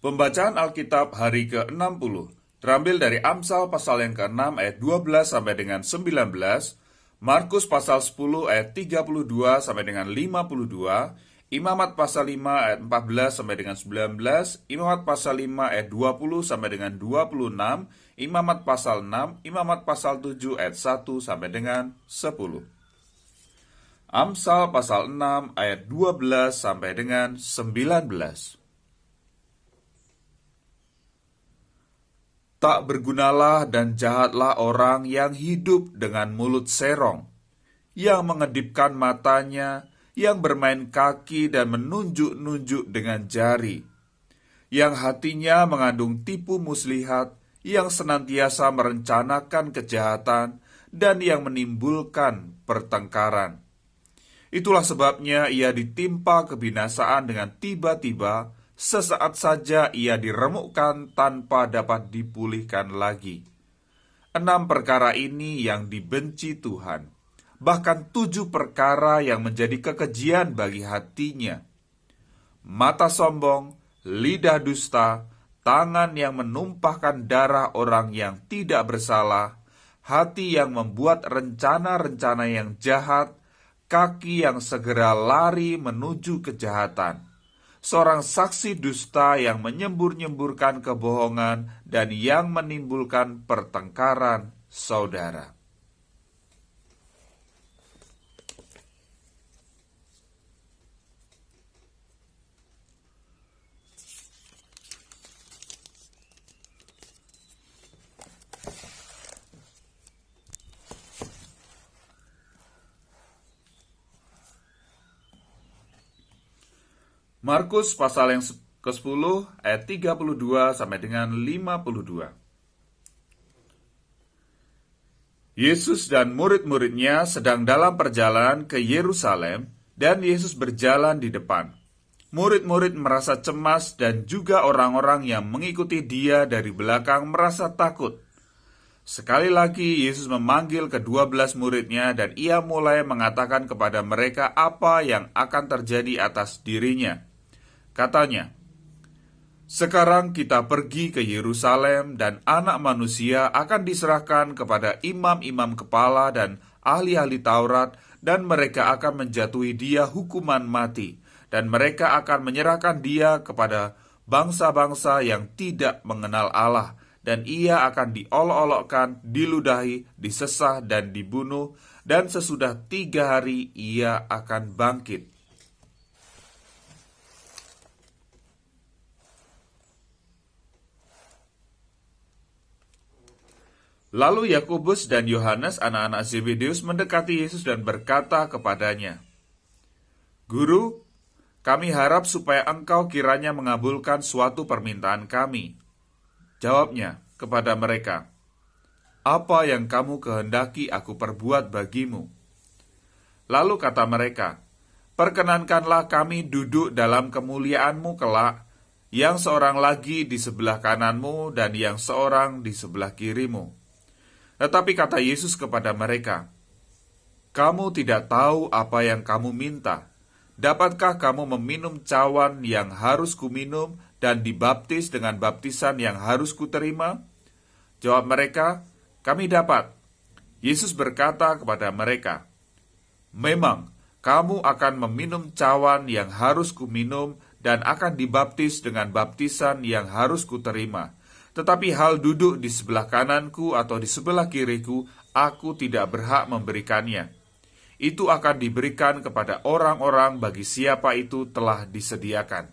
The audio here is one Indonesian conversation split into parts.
Pembacaan Alkitab hari ke-60 terambil dari Amsal pasal yang ke-6 ayat 12 sampai dengan 19, Markus pasal 10 ayat 32 sampai dengan 52, Imamat pasal 5 ayat 14 sampai dengan 19, Imamat pasal 5 ayat 20 sampai dengan 26, Imamat pasal 6, Imamat pasal 7 ayat 1 sampai dengan 10. Amsal pasal 6 ayat 12 sampai dengan 19. Tak bergunalah dan jahatlah orang yang hidup dengan mulut serong, yang mengedipkan matanya, yang bermain kaki dan menunjuk-nunjuk dengan jari, yang hatinya mengandung tipu muslihat, yang senantiasa merencanakan kejahatan, dan yang menimbulkan pertengkaran. Itulah sebabnya ia ditimpa kebinasaan dengan tiba-tiba, sesaat saja ia diremukkan tanpa dapat dipulihkan lagi. 6 perkara ini yang dibenci Tuhan, bahkan 7 perkara yang menjadi kekejian bagi hatinya: mata sombong, lidah dusta, tangan yang menumpahkan darah orang yang tidak bersalah, hati yang membuat rencana-rencana yang jahat, kaki yang segera lari menuju kejahatan, seorang saksi dusta yang menyembur-nyemburkan kebohongan dan yang menimbulkan pertengkaran saudara. Markus pasal yang ke-10 ayat 32 sampai dengan 52. Yesus dan murid-muridnya sedang dalam perjalanan ke Yerusalem, dan Yesus berjalan di depan. Murid-murid merasa cemas dan juga orang-orang yang mengikuti dia dari belakang merasa takut. Sekali lagi Yesus memanggil ke-12 muridnya dan ia mulai mengatakan kepada mereka apa yang akan terjadi atas dirinya. Katanya, "Sekarang kita pergi ke Yerusalem dan Anak Manusia akan diserahkan kepada imam-imam kepala dan ahli-ahli Taurat, dan mereka akan menjatuhi dia hukuman mati, dan mereka akan menyerahkan dia kepada bangsa-bangsa yang tidak mengenal Allah, dan ia akan diolok-olokkan, diludahi, disesah, dan dibunuh, dan sesudah 3 hari ia akan bangkit." Lalu Yakobus dan Yohanes, anak-anak Zebedeus, mendekati Yesus dan berkata kepadanya, "Guru, kami harap supaya engkau kiranya mengabulkan suatu permintaan kami." Jawabnya kepada mereka, "Apa yang kamu kehendaki aku perbuat bagimu?" Lalu kata mereka, "Perkenankanlah kami duduk dalam kemuliaanmu kelak, yang seorang lagi di sebelah kananmu dan yang seorang di sebelah kirimu." Tetapi kata Yesus kepada mereka, "Kamu tidak tahu apa yang kamu minta. Dapatkah kamu meminum cawan yang harus kuminum dan dibaptis dengan baptisan yang harus kuterima?" Jawab mereka, "Kami dapat." Yesus berkata kepada mereka, "Memang kamu akan meminum cawan yang harus kuminum dan akan dibaptis dengan baptisan yang harus kuterima. Tetapi hal duduk di sebelah kananku atau di sebelah kiriku, aku tidak berhak memberikannya. Itu akan diberikan kepada orang-orang bagi siapa itu telah disediakan."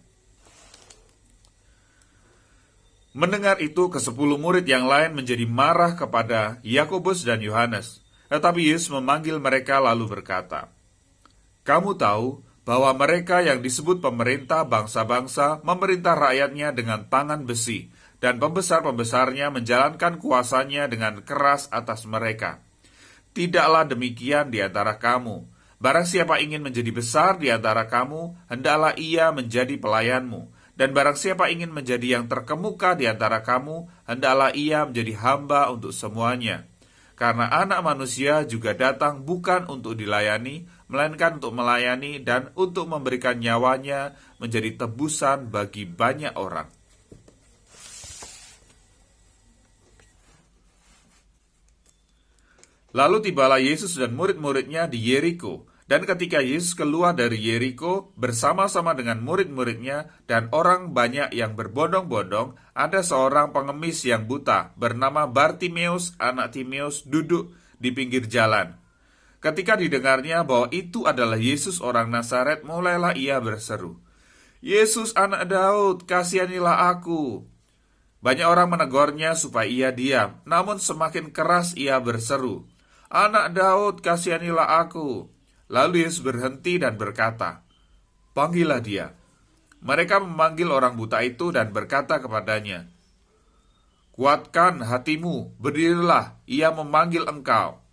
Mendengar itu, ke-10 murid yang lain menjadi marah kepada Yakobus dan Yohanes. Tetapi Yesus memanggil mereka lalu berkata, "Kamu tahu bahwa mereka yang disebut pemerintah bangsa-bangsa memerintah rakyatnya dengan tangan besi, dan pembesar-pembesarnya menjalankan kuasanya dengan keras atas mereka. Tidaklah demikian di antara kamu. Barang siapa ingin menjadi besar di antara kamu, hendaklah ia menjadi pelayanmu. Dan barang siapa ingin menjadi yang terkemuka di antara kamu, hendaklah ia menjadi hamba untuk semuanya. Karena Anak Manusia juga datang bukan untuk dilayani, melainkan untuk melayani dan untuk memberikan nyawanya menjadi tebusan bagi banyak orang." Lalu tibalah Yesus dan murid-muridnya di Yeriko. Dan ketika Yesus keluar dari Yeriko bersama-sama dengan murid-muridnya dan orang banyak yang berbondong-bondong, ada seorang pengemis yang buta bernama Bartimeus, anak Timeus, duduk di pinggir jalan. Ketika didengarnya bahwa itu adalah Yesus orang Nazaret, mulailah ia berseru, "Yesus anak Daud, kasihanilah aku." Banyak orang menegurnya supaya ia diam, namun semakin keras ia berseru, "Anak Daud, kasihanilah aku." Lalu Yesus berhenti dan berkata, "Panggillah dia." Mereka memanggil orang buta itu dan berkata kepadanya, "Kuatkan hatimu, berdirilah, ia memanggil engkau."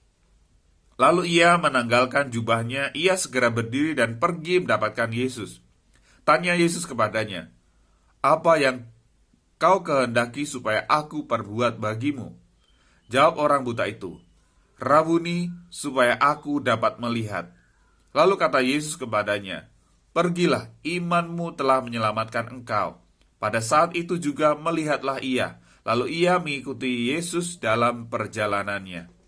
Lalu ia menanggalkan jubahnya, ia segera berdiri dan pergi mendapatkan Yesus. Tanya Yesus kepadanya, "Apa yang kau kehendaki supaya aku perbuat bagimu?" Jawab orang buta itu, "Rabuni, supaya aku dapat melihat." Lalu kata Yesus kepadanya, "Pergilah, imanmu telah menyelamatkan engkau." Pada saat itu juga melihatlah ia, lalu ia mengikuti Yesus dalam perjalanannya.